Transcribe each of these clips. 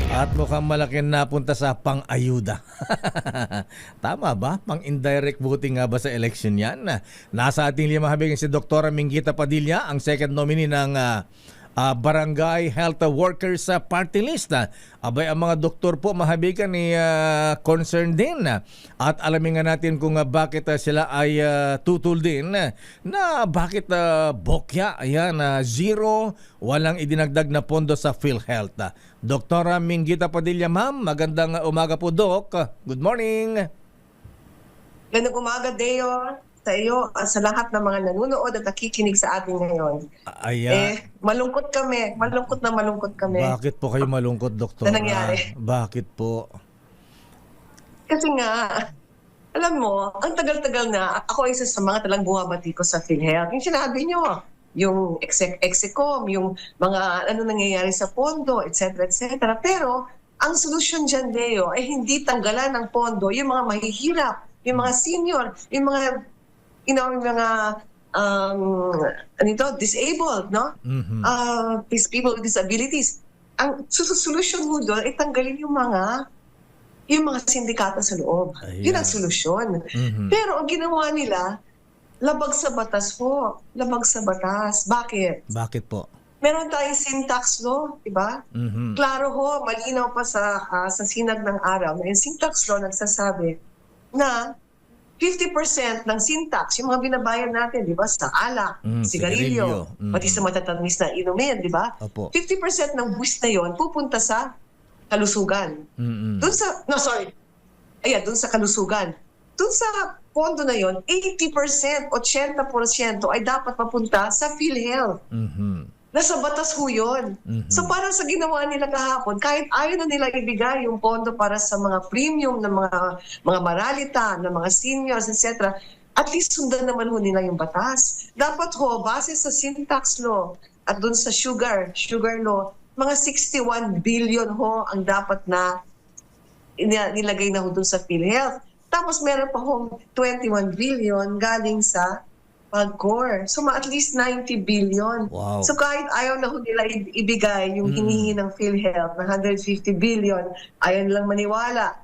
At mukhang malaking napunta sa pang-ayuda. Tama ba? Pang-indirect voting nga ba sa election yan? Nasa ating limahabing si Dr. Minggita Padilla, ang second nominee ng Barangay Health Workers Party List. Abay, ang mga doktor po mahabigan ni concern din. At alamin nga natin kung bakit sila ay tutul din na bakit bokya, ayan, zero, walang idinagdag na pondo sa PhilHealth. Dr. Minggita Padilla, ma'am, magandang umaga po, Doc. Good morning. Ganang umaga, Deo, sa iyo at sa lahat ng mga nanonood at nakikinig sa atin ngayon. Ayan. Malungkot kami. Malungkot na malungkot kami. Bakit po kayo malungkot, Doktor? Na nangyari? Bakit po? Kasi nga, alam mo, ang tagal-tagal na, ako isa sa mga talang bumabati ko sa PhilHealth. Yung sinabi nyo, yung execom, yung mga ano nangyayari sa pondo, etc. etc. Pero, ang solusyon dyan, Deo, ay hindi tanggalan ng pondo yung mga mahihirap, yung mga senior, yung mga yung mga disabled, no? Mhm. These people with disabilities. Ang solusyon mo doon ay tanggalin yung mga sindikato sa loob. Yun ang Ayan. solusyon. Mhm. Pero ang ginawa nila, labag sa batas po. Labag sa batas. Bakit? Bakit po? Meron tayong sin tax law, di ba? Mhm. Klaro ho, malinaw pa sa sinag ng araw na yung sin tax law nagsasabi na 50% ng sin tax, yung mga binabayad natin, di ba, sa alak, sigarilyo, sigarilyo. pati sa matatamis na inumin, di ba? Opo. 50% ng buwis na yon pupunta sa kalusugan. Mhm. Doon sa kalusugan. Doon sa pondo na yon, 80%, 80% ay dapat mapunta sa PhilHealth. Mhm. Nasa batas ho yun. Mhm. So parang sa ginawa nila kahapon, kahit ayaw na nila ibigay yung pondo para sa mga premium ng mga maralita, ng mga seniors, etc., at least sundan naman ho nila yung batas. Dapat ho, base sa sin tax law at dun sa sugar law, mga 61 billion ho ang dapat na nilagay na ho dun sa PhilHealth. Tapos meron pa ho 21 billion galing sa PAGCOR. So at least 90 billion. Wow. So kahit ayaw na ho nila ibigay yung hinihingi ng PhilHealth na 150 billion, ayaw nilang maniwala.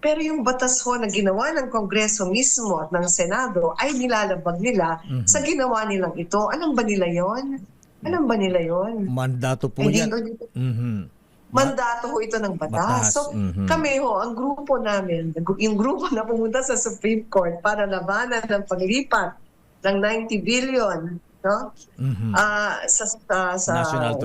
Pero yung batas ho na ginawa ng Kongreso mismo at ng Senado ay nilalabag nila sa ginawa nilang ito. Anong ba nila yon? Anong ba nila yon? Mandato po yan. Mhm. Mandato ho ito ng Batas. batas. So Mhm. kami ho, ang grupo namin, yung grupo na pumunta sa Supreme Court para labanan ng paglipat ng 90 billion, no? Mhm. Sa National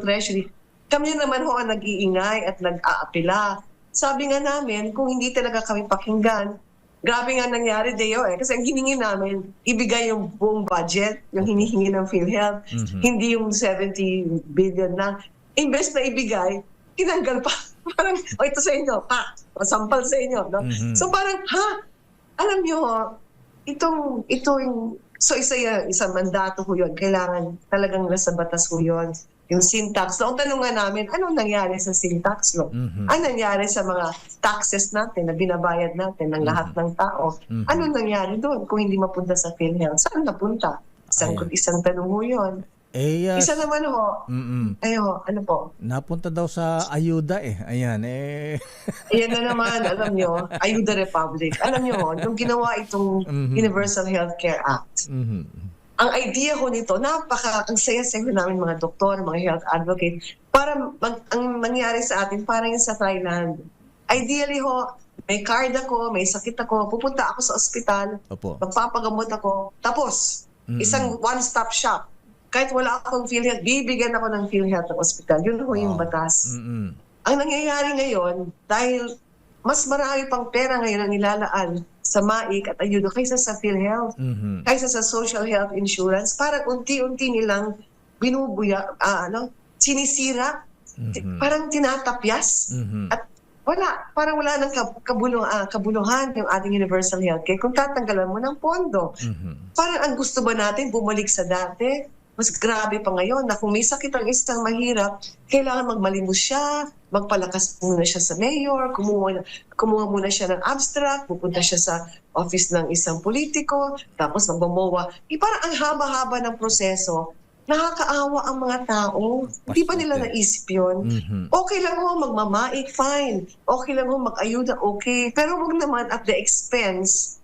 Treasury. Kami naman ho ang nag-iingay at nag-aapila. Sabi nga namin, kung hindi talaga kami pakinggan, grabe nga nangyari, Deo, kasi ang hiningi namin, ibigay yung buong budget, yung hinihingi ng PhilHealth, hindi yung 70 billion lang. Imbes na ibigay, tinanggal pa. Parang, ito sa inyo, sampal sa inyo. No? Mhm. So parang, alam nyo, isang mandato ho yun. Kailangan talagang nasa batas ho yun. Yung sin tax law. Ang tanong nga namin, anong nangyari sa sin tax law? Ano nangyari sa mga taxes natin na binabayad natin ng lahat ng tao? Anong nangyari doon kung hindi mapunta sa PhilHealth? Saan napunta? Isang tanong ho yun. Isa naman ho, ano po? Napunta daw sa ayuda Ayan Ayan na naman, alam nyo, Ayuda Republic. Alam nyo, nung ginawa itong Universal Healthcare Act, ang idea ko nito, ang saya-saya namin mga doktor, mga health advocate, para ang nangyari sa atin, parang yung sa Thailand. Ideally ho, may card ako, may sakit ako, pupunta ako sa ospital, Opo. magpapagamot ako, tapos, isang one-stop shop. Kahit wala akong PhilHealth, bibigyan ako ng PhilHealth ng ospital. Yun ho yung batas. Ang nangyayari ngayon, dahil mas marami pang pera ngayon ang nilalaan sa MAIC at ayuda kaysa sa PhilHealth, kaysa sa social health insurance, parang unti-unti nilang sinisira, parang tinatapyas. At parang wala ng kabuluhan yung ating universal healthcare kung tatanggalan mo ng pondo. Parang ang gusto ba natin bumalik sa dati? Mas grabe pa ngayon na kung may sakit ang isang mahirap, kailangan magmalimos siya, magpalakas muna siya sa mayor, kumuha muna siya ng abstract, pupunta siya sa office ng isang politiko, tapos magmamowa. Parang ang haba-haba ng proseso nakakaawa ang mga tao. Hindi ba nila naisip yun? Okay lang ho magmamait, fine. Okay lang ho mag-ayuda, okay. Pero wag naman at the expense,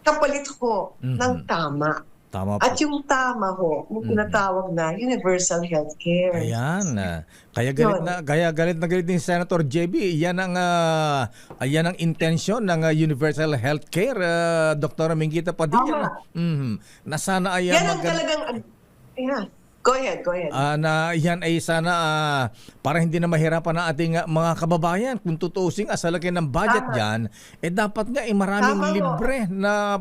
kapalit ho ng tama. Tama po. At yung tama ho, yung tinatawag na universal healthcare. Ayan. Galit na galit din si Senator JB. Yan ang intensyon ng universal healthcare, Dr. Mingita Padilla. Na sana ay Yan ang talagang... Yeah. Go ahead. na yan ay sana para hindi na mahirapan ang ating mga kababayan. Kung tutusin sa laki ng budget dyan, dapat nga maraming libre na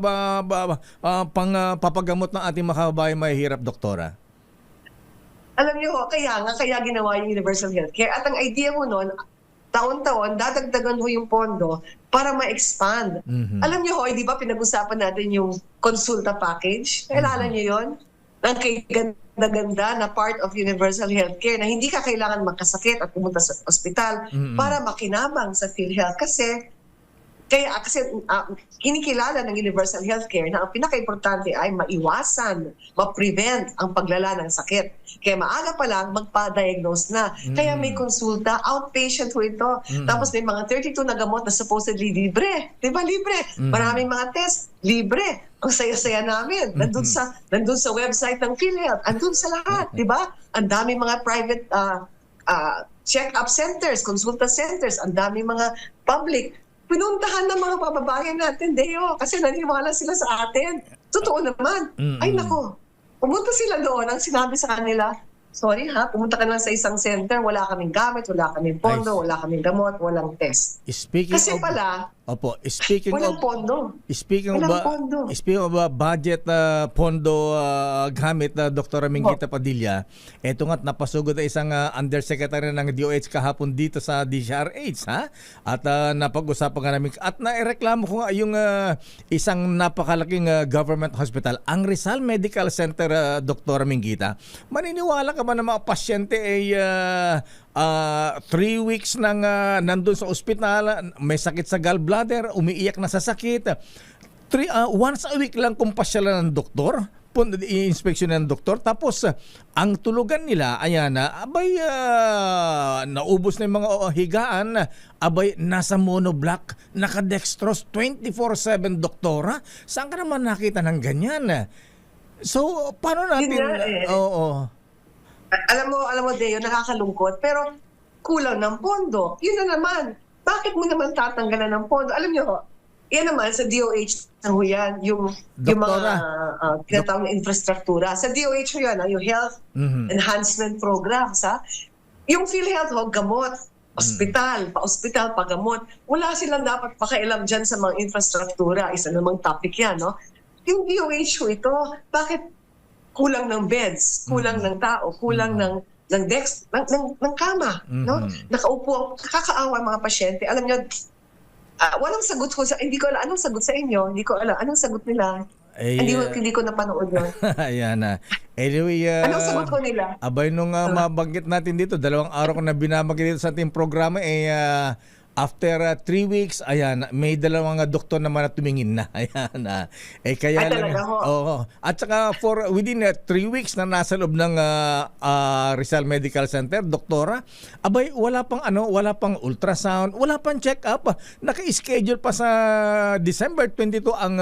papagamot ng ating mga kababayan mahihirap, Doktora. Alam niyo, kaya ginawa yung universal healthcare. At ang idea mo noon, taon-taon, dadagdagan ho yung pondo para ma-expand. Alam niyo ho, di ba pinag-usapan natin yung konsulta package? Kailangan niyo yon? Ang kay ganda-ganda na part of universal healthcare na hindi ka kailangan magkasakit at pumunta sa ospital para makinabang sa PhilHealth. Kasi kinikilala ng universal healthcare na ang pinaka-importante ay maiwasan, ma-prevent ang paglala ng sakit. Kaya maaga pa lang magpa-diagnose na. Kaya may konsulta, outpatient ho ito. Tapos may mga 32 na gamot na supposedly libre. Di ba libre? Maraming mga test, libre. Ang saya-saya namin. Nandun sa website ng PhilHealth. Andun sa lahat. Di ba? Ang dami mga private check-up centers, consulta centers. Ang dami mga public. Pinuntahan ng mga kababayan natin, Deo, kasi naniwala sila sa atin. Totoo naman. Ay nako, pumunta sila doon, ang sinabi sa kanila, sorry ha, pumunta ka lang sa isang center, wala kaming gamit, wala kaming pondo, wala kaming gamot, walang test. Kasi pala, walang pondo. Speaking of budget pondo gamit na Dr. Mingita Padilla, eto nga't napasugod na isang undersecretary ng DOH kahapon dito sa DZRH, ha? At napag-usapan nga namin at naireklamo ko nga yung isang napakalaking government hospital, ang Rizal Medical Center, Dr. Mingita. Maniniwala ka ba na mga pasyente ay 3 weeks nang nandun sa ospital, may sakit sa gallbladder, umiiyak na sa sakit. Once a week lang kung pasyalan ng doktor, i-inspection ng doktor, tapos ang tulugan nila, naubos na yung mga higaan, nasa monoblock, naka-dextrose 24/7, doktora. Saan ka naman nakita ng ganyan? So, paano natin... Alam mo, Deo, nakakalungkot, pero kulang ng pondo. Yun na naman. Bakit mo naman tatanggalan ng pondo? Alam niyo, yan naman sa DOH na yan, yung mga tinatawag na infrastruktura. Sa DOH yan, yung Health Enhancement Programs. Yung PhilHealth, gamot, ospital, pagamot. Wala silang dapat pakialam dyan sa mga infrastruktura. Isa namang topic yan, no? Yung DOH ito, bakit kulang ng beds, kulang ng tao, kulang ng kama, no? Nakaupo, nakakaawa ang mga pasyente. Alam niyo, walang sagot ko hindi ko alam anong sagot sa inyo, hindi ko alam anong sagot nila. Hindi ko napanood yun. Ayan na. Anyway, anong sagot ko nila? Abay nung mabanggit natin dito, 2 araw ko na binabanggit dito sa ating programa, after 3 weeks, may 2 doktor naman na tumingin na. Kaya lang. At saka within 3 weeks na nasa loob ng Rizal Medical Center, doktora, wala pang ultrasound, wala pang check-up. Naka-schedule pa sa December 22 ang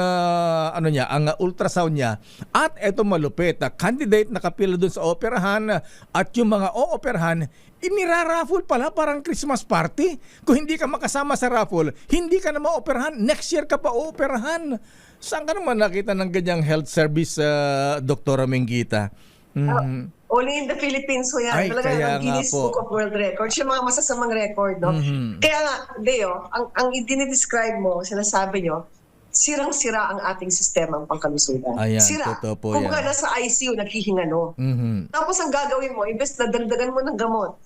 ultrasound niya. At eto malupit, candidate nakapila doon sa operahan, at yung mga ooperahan, iniraraffle pala, parang Christmas party. Kung hindi ka makasama sa raffle, hindi ka na maoperahan. Next year ka pa ooperahan. Saan ka naman nakita ng ganyang health service, Dr. Mingita? Only in the Philippines ho yan. Talaga ng Guinness Book of World Records. Yung mga masasamang record, no? Kaya nga, Deo, ang dinidescribe mo, sinasabi nyo, sirang-sira ang ating sistema ng pangkalusugan. Sira. Kung ka nasa ICU, naghihinga, no? Tapos ang gagawin mo, imbes na dagdagan mo ng gamot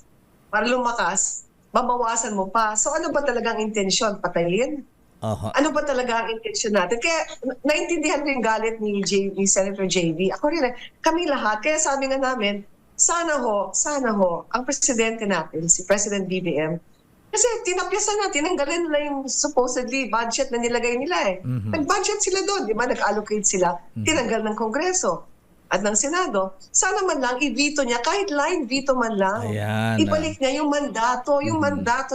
para lumakas, babawasan mo pa. So ano ba talagang intensyon? Patayin? Ano ba talaga ang intensyon natin? Kaya naintindihan ko yung galit ni Senator JB. Ako rin, kami lahat. Kaya sabi nga namin, sana ho, ang presidente natin, si President BBM, kasi tinapyasan na, tinanggalin nila yung supposedly budget na nilagay nila. Nag-budget sila doon, di ba? Nag-allocate sila, tinanggal ng Kongreso. at ng Senado, sana man lang i-veto niya, kahit line veto man lang. Ayan. Ibalik niya yung mandato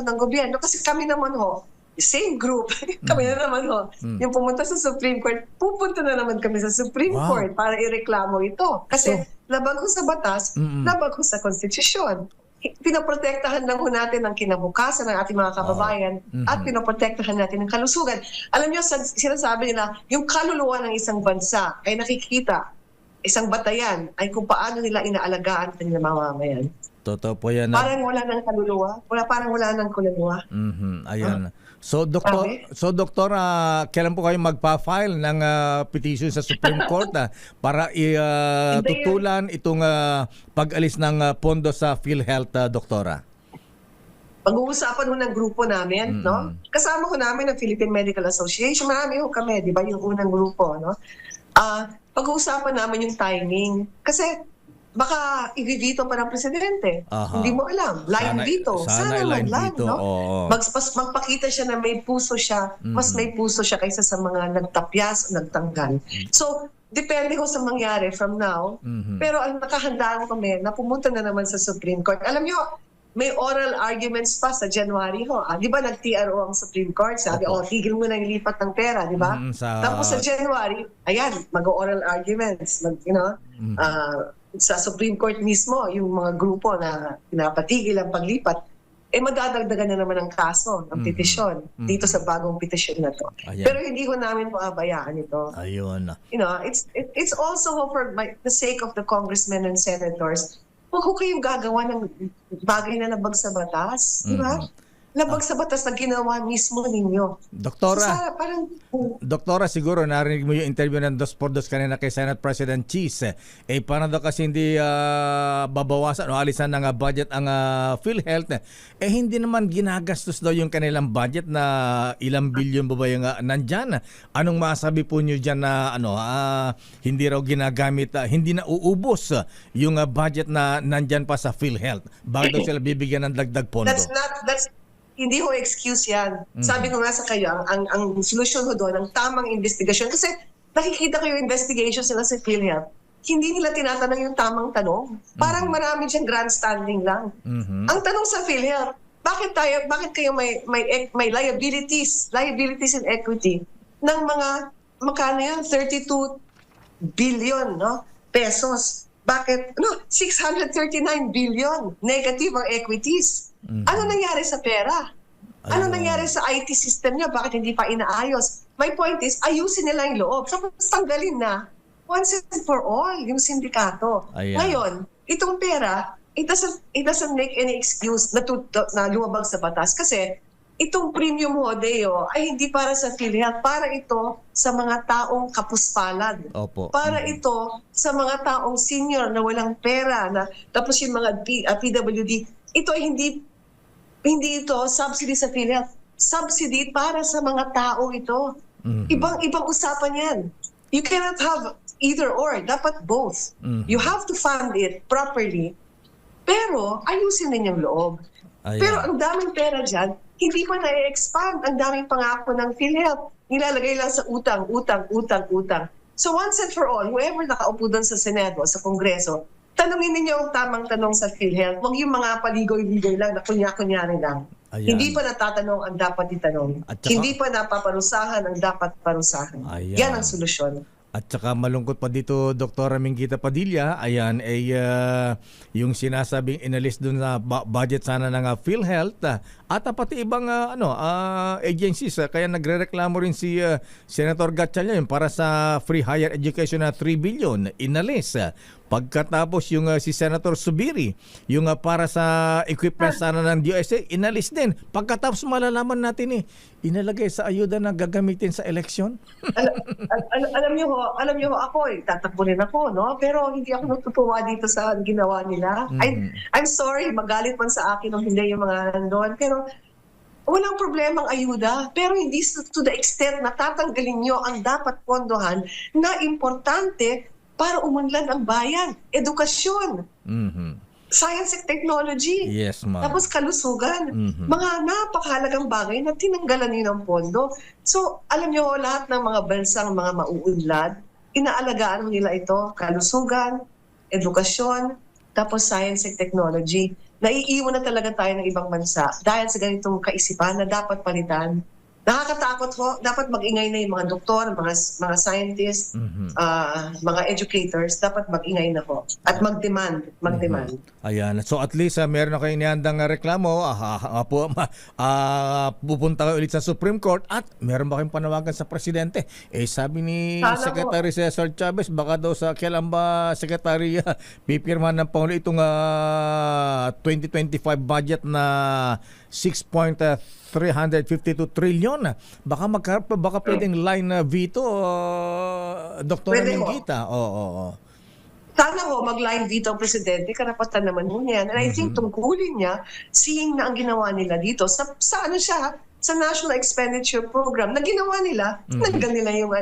ng gobyerno. Kasi kami naman ho, same group, kami na naman ho, yung pumunta sa Supreme Court, pupunta na naman kami sa Supreme Wow. Court para ireklamo ito. Kasi labag ho sa batas, labag ho sa konstitusyon. Pinoprotektahan lang ho natin ang kinabukasan ng ating mga kababayan at pinoprotektahan natin ang kalusugan. Alam niyo, sinasabi nila, yung kaluluwa ng isang bansa ay nakikita, isang batayan ay kung paano nila inaalagaan ang kanilang mamamayan. Totoo po yan. Parang wala ng kaluluwa, parang wala ng kaluluwa. Ayan. So doktor, kailan po kayo magpa-file ng petition sa Supreme Court para tutulan itong pag-alis ng pondo sa PhilHealth, doktora? Pag-uusapan ho ng grupo namin, no? Kasama ko namin ang Philippine Medical Association. Marami ho kami, di ba, yung unang grupo, no? Pag-uusapan namin yung timing. Kasi baka i-veto pa ng presidente. Hindi mo alam. Line veto. Sana line lang, veto. no? Oo. Magpakita siya na may puso siya, mas may puso siya kaysa sa mga nagtapyas o nagtanggal. So, depende ko sa mangyari from now. Pero ang nakahandaan kami na pumunta na naman sa Supreme Court. Alam niyo, may oral arguments pa sa January ho. Di ba nag-TRO ang Supreme Court? Sabi, tigil mo na yung lipat ng pera, di ba? Tapos sa January, ayan, mag-oral arguments. Sa Supreme Court mismo, yung mga grupo na pinapatigil ang paglipat, madadagdagan na naman ang kaso, ng petisyon, dito sa bagong petisyon na to. Ayan. Pero hindi ko namin maabayaan ito. Ayun. It's also for the sake of the congressmen and senators. Huwag ko kayong gagawa ng bagay na labag sa batas. Di ba? Labag sa batas na ginawa mismo ninyo. Doktora, Doktora, siguro narinig mo yung interview ng Dos por Dos kanina kay Senate President Cheese. Paano daw kasi hindi babawasan o alisan ng budget ang PhilHealth? Hindi naman ginagastos daw yung kanilang budget na ilang bilyon ba yung nandyan? Anong masabi po nyo dyan na hindi raw ginagamit, hindi na uubos yung budget na nandyan pa sa PhilHealth? Bakit daw sila bibigyan ng dagdag pondo? Hindi ho excuse yan. Sabi ko nga sa kayo, ang solusyon ho doon, ang tamang investigasyon. Kasi nakikita ko yung investigation sila sa PhilHealth. Hindi nila tinatanong yung tamang tanong. Parang marami diyang grandstanding lang. Ang tanong sa PhilHealth, bakit kayo may liabilities and equity ng mga, magkano yan? 32 billion pesos. Bakit? 639 billion negative ang equities. Ano nangyari sa pera? Ano nangyari sa IT system niya? Bakit hindi pa inaayos? My point is, ayusin nila yung loob. Tapos tanggalin na once and for all yung sindikato. Ngayon, itong pera, it doesn't make any excuse na lumabag sa batas. Kasi itong premium hodeo ay hindi para sa PhilHealth. Para ito sa mga taong kapuspalad. Opo. Para ito sa mga taong senior na walang pera. Tapos yung mga PWD, ito ay hindi ito subsidy sa PhilHealth. Subsidy para sa mga tao ito. Ibang usapan yan. You cannot have either or. Dapat both. You have to fund it properly. Pero ayusin din yung loob. Pero ang daming pera dyan, hindi pa na-expand. Ang daming pangako ng PhilHealth. Nilalagay lang sa utang. So once and for all, whoever nakaupo doon sa Senado, sa Kongreso, tanungin ninyo ang tamang tanong sa PhilHealth. Huwag yung mga paligoy-ligoy lang na kunya-kunyari lang. Hindi pa natatanong ang dapat itanong. Hindi pa napaparusahan ang dapat parusahan. Yan ang solusyon. At saka malungkot pa dito, Dr. Minguita Padilla, yung sinasabing inalis dun na budget sana ng PhilHealth at pati ibang agencies. Kaya nagrereklamo rin si Senator Gatchalian para sa free higher education na 3 billion. Inalis. Pagkatapos yung si Senator Subiri, yung para sa equipment sana ng USA, inalis din. Pagkatapos malalaman natin inalagay sa ayuda na gagamitin sa eleksyon. Alam niyo ho, ako tatakbo rin ako, no? Pero hindi ako natutuwa dito sa ginawa nila. I'm sorry, magalit man sa akin o hindi yung mga nandoon. Pero walang problemang ayuda. Pero hindi to the extent na tatanggalin niyo ang dapat pondohan na importante para umunlad ang bayan. Edukasyon. Science and technology. Yes, ma'am. Tapos kalusugan. Mga napakahalagang bagay na tinanggalan niyo ng pondo. So, alam niyo, lahat ng mga bansang mga mauunlad, inaalagaan nila ito, kalusugan, edukasyon, tapos science and technology. Naiiwan na talaga tayo ng ibang bansa dahil sa ganitong kaisipan na dapat palitan. Nakakatakot ho, dapat mag-ingay na yung mga doktor, mga scientists, mga educators, dapat mag-ingay na ho at mag-demand. Ayan. So at least meron na kayong nihandang reklamo. Pupunta kayo ulit sa Supreme Court at meron ba kayong panawagan sa Presidente? Sabi ni Sana Secretary Cesar Chavez, baka daw sa kailan ba Secretary pipirmahan ng Pangulo itong 2025 budget na 6.352 trillion. Baka pwedeng line veto, Dr. Pwede ho. Mingita. Oo. Sana ho, mag-line dito ang presidente, karapatan naman ho niyan. And I think tungkulin niya, seeing na ang ginawa nila dito, sa ano siya, sa National Expenditure Program, na ginawa nila, tinanggal nila yung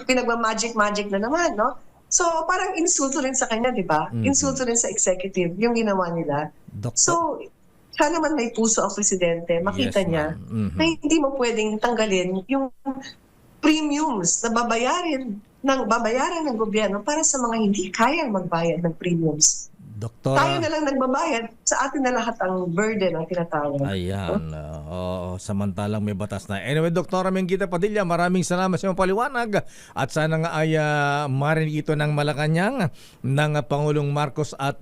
pinagma-magic na naman, no? So, parang insulto rin sa kanya, di ba? Insulto rin sa executive, yung ginawa nila. So, sana naman may puso ang presidente, makita Yes, niya ma'am. na hindi mo pwedeng tanggalin yung premiums na babayaran ng gobyerno para sa mga hindi kayang magbayad ng premiums. Doktora, Tayo na lang nagbabayad, sa atin na lahat ang burden ang tinatawag. ayan. Samantalang may batas na. Anyway, Doktora Mingita Padilla, maraming salamat sa iyong paliwanag at sana nga ay marinig ito ng Malacanang ng Pangulong Marcos at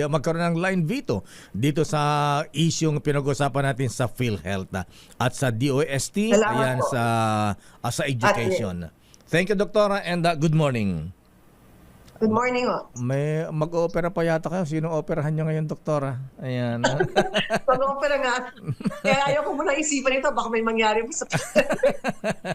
magkaroon ng line veto dito sa isyong pinag-usapan natin sa PhilHealth at sa DOST, Salamat ayan, po. sa education. Thank you, Doktora, and good morning. Good morning, ho. May mag-opera pa yata kayo. Sinong operahan nyo ngayon, Doktora? Ayan. Pag-opera nga. Kaya ayaw ko muna isipan ito, baka may mangyari po sa...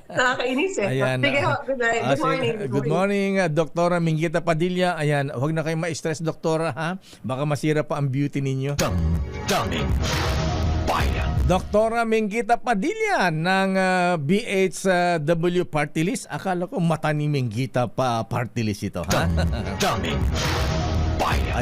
Nakakainis eh. Ayan. Sige ho, good night. Good morning. Good morning, Doktora Mingita Padilla. Ayan, huwag na kayong ma-stress, Doktora, ha? Baka masira pa ang beauty ninyo. Daming bayan. Doktora Mingita Padilla ng BHW Party List. Akala ko mata ni Mingita pa Party List ito, ha? Daming bayan.